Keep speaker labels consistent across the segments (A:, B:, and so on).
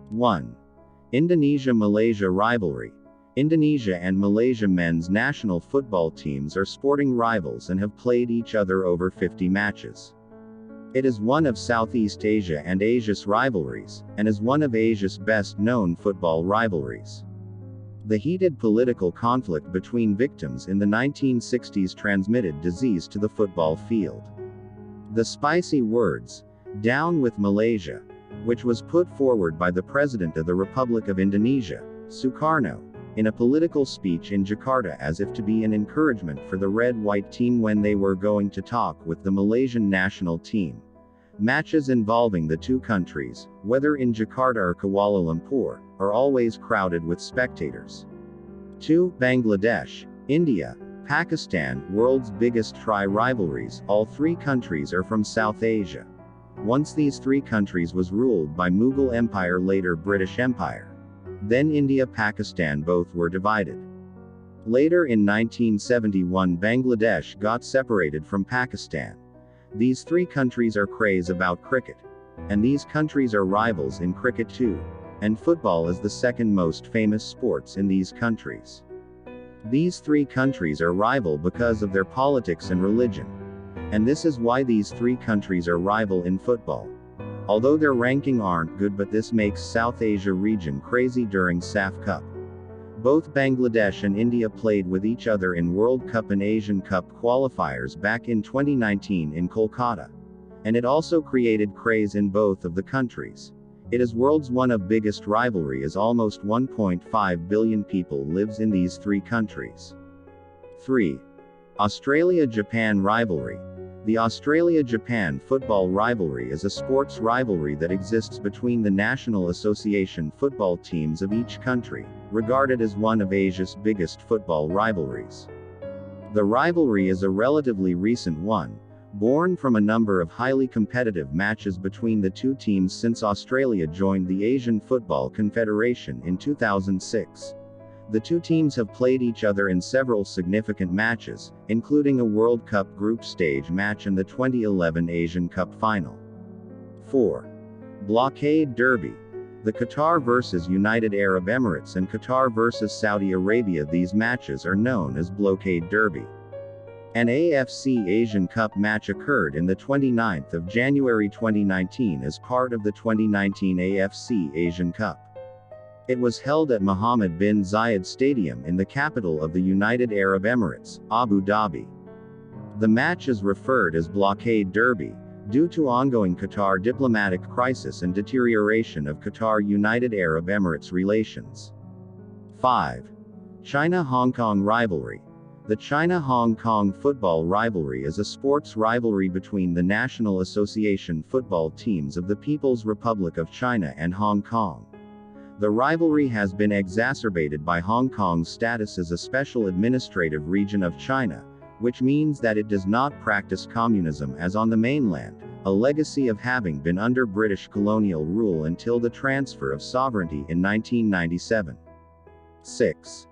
A: 1. Indonesia-Malaysia rivalry. Indonesia and Malaysia men's national football teams are sporting rivals and have played each other over 50 matches. It is one of Southeast Asia and Asia's rivalries, and is one of Asia's best-known football rivalries. The heated political conflict between victims in the 1960s transmitted disease to the football field. The spicy words, "Down with Malaysia," which was put forward by the President of the Republic of Indonesia, Sukarno, in a political speech in Jakarta as if to be an encouragement for the red-white team when they were going to talk with the Malaysian national team. Matches involving the two countries, whether in Jakarta or Kuala Lumpur, are always crowded with spectators. 2. Bangladesh, India, Pakistan, world's biggest tri-rivalries. All three countries are from South Asia. Once these three countries was ruled by Mughal Empire, later British Empire. Then India-Pakistan both were divided. Later in 1971 Bangladesh got separated from Pakistan. These three countries are crazy about cricket. And these countries are rivals in cricket too. And football is the second most famous sports in these countries. These three countries are rival because of their politics and religion. And this is why these three countries are rival in football. Although their ranking aren't good, but this makes South Asia region crazy during SAF Cup. Both Bangladesh and India played with each other in World Cup and Asian Cup qualifiers back in 2019 in Kolkata. And it also created craze in both of the countries. It is world's one of biggest rivalry as almost 1.5 billion people lives in these three countries. 3. Australia-Japan rivalry. The Australia-Japan football rivalry is a sports rivalry that exists between the National Association football teams of each country, regarded as one of Asia's biggest football rivalries. The rivalry is a relatively recent one, born from a number of highly competitive matches between the two teams since Australia joined the Asian Football Confederation in 2006. The two teams have played each other in several significant matches, including a World Cup group stage match and the 2011 Asian Cup final. 4. Blockade Derby. The Qatar vs United Arab Emirates and Qatar vs Saudi Arabia. These matches are known as Blockade Derby. An AFC Asian Cup match occurred in the 29th of January 2019 as part of the 2019 AFC Asian Cup. It was held at Mohammed bin Zayed Stadium in the capital of the United Arab Emirates, Abu Dhabi. The match is referred as Blockade Derby, due to ongoing Qatar diplomatic crisis and deterioration of Qatar-United Arab Emirates relations. 5. China-Hong Kong rivalry. The China-Hong Kong football rivalry is a sports rivalry between the National Association football teams of the People's Republic of China and Hong Kong. The rivalry has been exacerbated by Hong Kong's status as a special administrative region of China, which means that it does not practice communism as on the mainland, a legacy of having been under British colonial rule until the transfer of sovereignty in 1997. 6.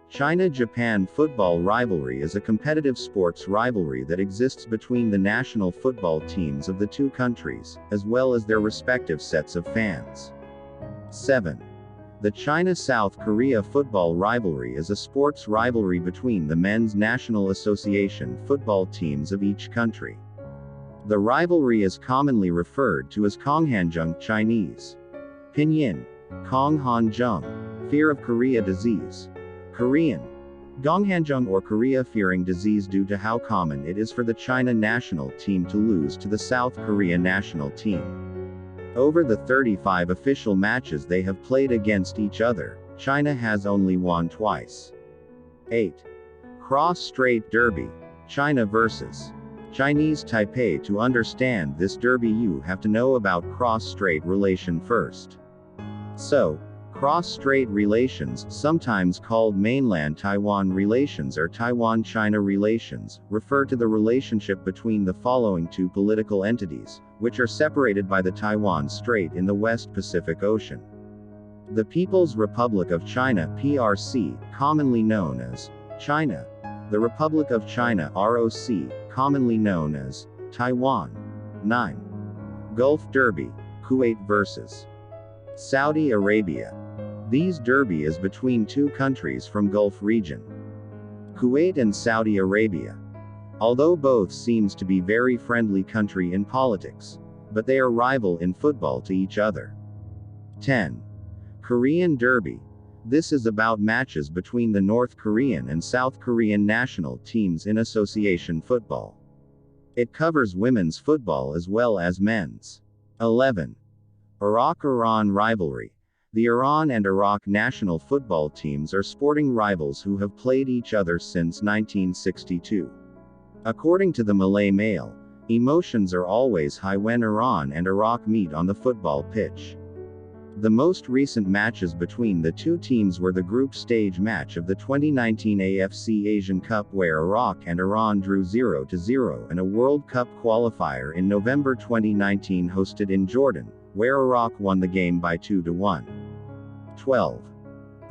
A: China-Japan football rivalry is a competitive sports rivalry that exists between the national football teams of the two countries, as well as their respective sets of fans. 7. The China-South Korea football rivalry is a sports rivalry between the men's National Association football teams of each country. The rivalry is commonly referred to as Konghanjung Chinese. Pinyin, Konghanjung, fear of Korea disease. Korean, Gonghanjung or Korea fearing disease due to how common it is for the China national team to lose to the South Korea national team. Over the 35 official matches they have played against each other, China has only won twice. 8. Cross-Strait Derby. China vs. Chinese Taipei. To understand this derby you have to know about cross-strait relation first. So, cross-strait relations, sometimes called mainland Taiwan relations or Taiwan-China relations, refer to the relationship between the following two political entities, which are separated by the Taiwan Strait in the West Pacific Ocean. The People's Republic of China (PRC), commonly known as China. The Republic of China (ROC), commonly known as Taiwan. 9. Gulf Derby. Kuwait vs. Saudi Arabia. These derby is between two countries from Gulf region. Kuwait and Saudi Arabia. Although both seems to be very friendly country in politics, but they are rival in football to each other. 10. Korean Derby. This is about matches between the North Korean and South Korean national teams in association football. It covers women's football as well as men's. 11. Iraq-Iran Rivalry. The Iran and Iraq national football teams are sporting rivals who have played each other since 1962. According to the Malay Mail, emotions are always high when Iran and Iraq meet on the football pitch. The most recent matches between the two teams were the group stage match of the 2019 AFC Asian Cup where Iraq and Iran drew 0-0 and a World Cup qualifier in November 2019 hosted in Jordan, where Iraq won the game by 2-1. 12.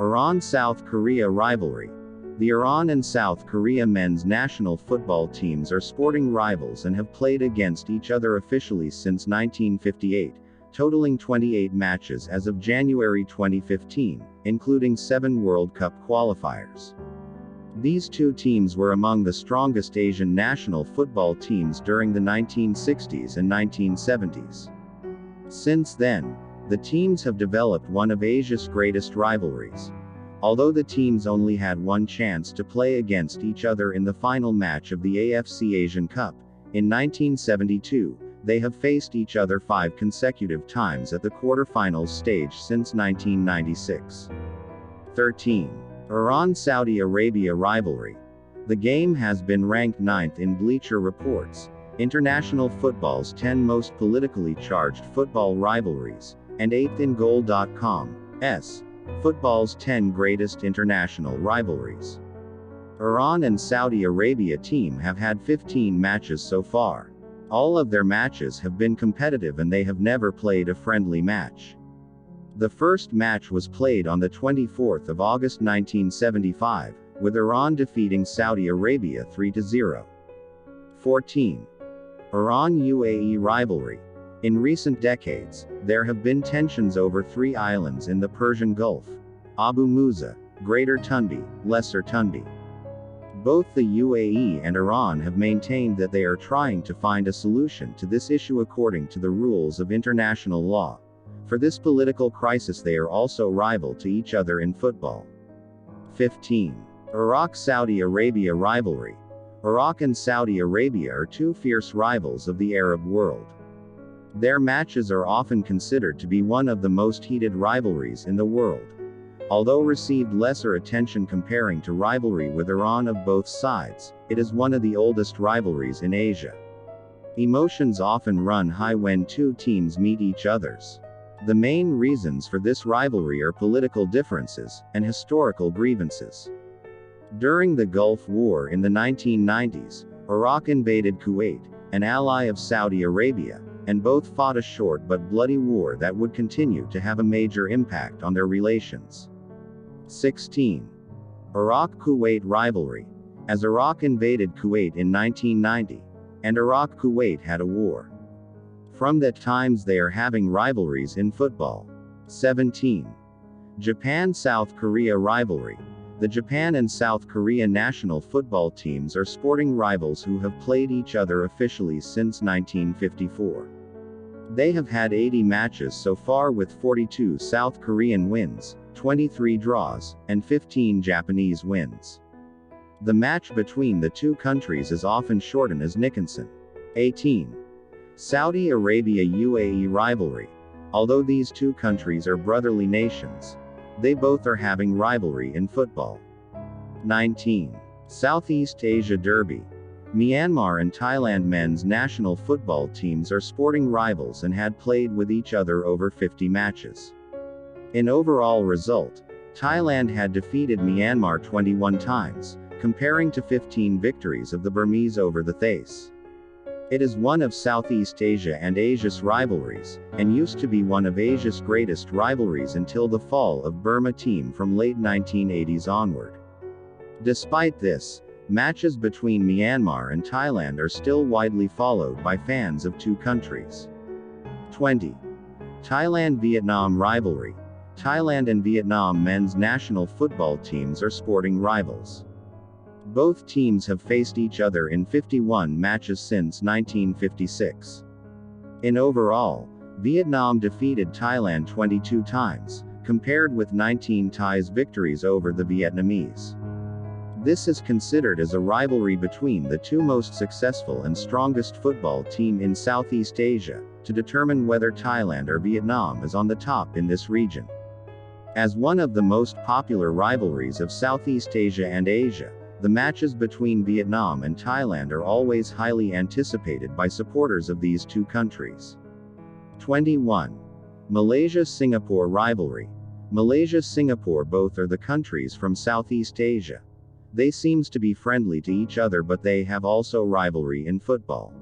A: Iran-South Korea Rivalry. The Iran and South Korea men's national football teams are sporting rivals and have played against each other officially since 1958, totaling 28 matches as of January 2015, including 7 World Cup qualifiers. These two teams were among the strongest Asian national football teams during the 1960s and 1970s. Since then, the teams have developed one of Asia's greatest rivalries. Although the teams only had one chance to play against each other in the final match of the AFC Asian Cup, in 1972, they have faced each other 5 consecutive times at the quarterfinals stage since 1996. 13. Iran-Saudi Arabia Rivalry. The game has been ranked 9th in Bleacher Report's International Football's 10 most politically charged football rivalries, and 8th in Goal.com's Football's 10 greatest international rivalries. Iran and Saudi Arabia team have had 15 matches so far. All of their matches have been competitive and they have never played a friendly match. The first match was played on the 24th of August 1975, with Iran defeating Saudi Arabia 3-0. 14. Iran-UAE Rivalry. In recent decades, there have been tensions over 3 islands in the Persian Gulf: Abu Musa, Greater Tunbi, Lesser Tunbi. Both the UAE and Iran have maintained that they are trying to find a solution to this issue according to the rules of international law. For this political crisis they are also rival to each other in football. 15. Iraq-Saudi Arabia Rivalry. Iraq and Saudi Arabia are 2 fierce rivals of the Arab world. Their matches are often considered to be one of the most heated rivalries in the world. Although received lesser attention comparing to rivalry with Iran of both sides, it is one of the oldest rivalries in Asia. Emotions often run high when 2 teams meet each others. The main reasons for this rivalry are political differences and historical grievances. During the Gulf War in the 1990s, Iraq invaded Kuwait, an ally of Saudi Arabia, and both fought a short but bloody war that would continue to have a major impact on their relations. 16. Iraq-Kuwait Rivalry. As Iraq invaded Kuwait in 1990, and Iraq-Kuwait had a war. From that times they are having rivalries in football. 17. Japan-South Korea Rivalry. The Japan and South Korea national football teams are sporting rivals who have played each other officially since 1954. They have had 80 matches so far with 42 South Korean wins, 23 draws, and 15 Japanese wins. The match between the two countries is often shortened as Nikkensen. 18. Saudi Arabia-UAE Rivalry. Although these two countries are brotherly nations, they both are having rivalry in football. 19. Southeast Asia Derby. Myanmar and Thailand men's national football teams are sporting rivals and had played with each other over 50 matches. In overall result, Thailand had defeated Myanmar 21 times, comparing to 15 victories of the Burmese over the Thais. It is one of Southeast Asia and Asia's rivalries, and used to be one of Asia's greatest rivalries until the fall of Burma team from late 1980s onward. Despite this, matches between Myanmar and Thailand are still widely followed by fans of two countries. 20. Thailand-Vietnam rivalry. Thailand and Vietnam men's national football teams are sporting rivals. Both teams have faced each other in 51 matches since 1956. In overall, Vietnam defeated Thailand 22 times, compared with 19 Thai's victories over the Vietnamese. This is considered as a rivalry between the two most successful and strongest football team in Southeast Asia, to determine whether Thailand or Vietnam is on the top in this region. As one of the most popular rivalries of Southeast Asia and Asia, the matches between Vietnam and Thailand are always highly anticipated by supporters of these two countries. 21. Malaysia-Singapore rivalry. Malaysia-Singapore both are the countries from Southeast Asia. They seems to be friendly to each other, but they have also rivalry in football.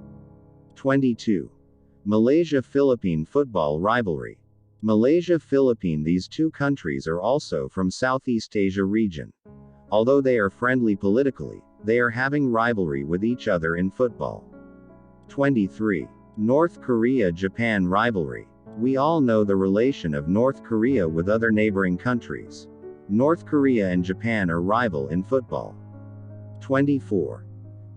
A: 22. Malaysia-Philippine football rivalry. Malaysia-Philippine, these two countries are also from Southeast Asia region. Although they are friendly politically, they are having rivalry with each other in football. 23. North Korea-Japan rivalry. We all know the relation of North Korea with other neighboring countries. North Korea and Japan are rival in football. 24.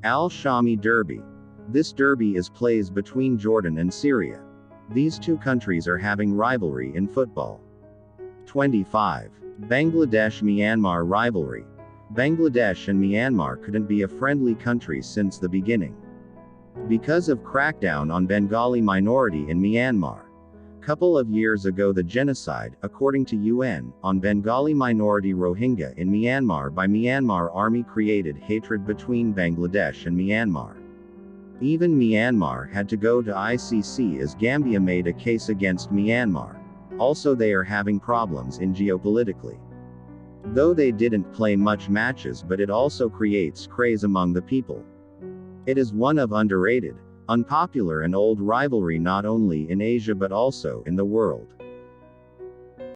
A: Al-Shami Derby. This derby is plays between Jordan and Syria. These two countries are having rivalry in football. 25. Bangladesh-Myanmar rivalry. Bangladesh and Myanmar couldn't be a friendly country since the beginning. Because of crackdown on Bengali minority in Myanmar. Couple of years ago, the genocide, according to UN, on Bengali minority Rohingya in Myanmar by Myanmar army created hatred between Bangladesh and Myanmar. Even Myanmar had to go to ICC as Gambia made a case against Myanmar. Also, they are having problems in geopolitically. Though they didn't play much matches, but it also creates craze among the people. It is one of underrated, unpopular and old rivalry not only in Asia but also in the world.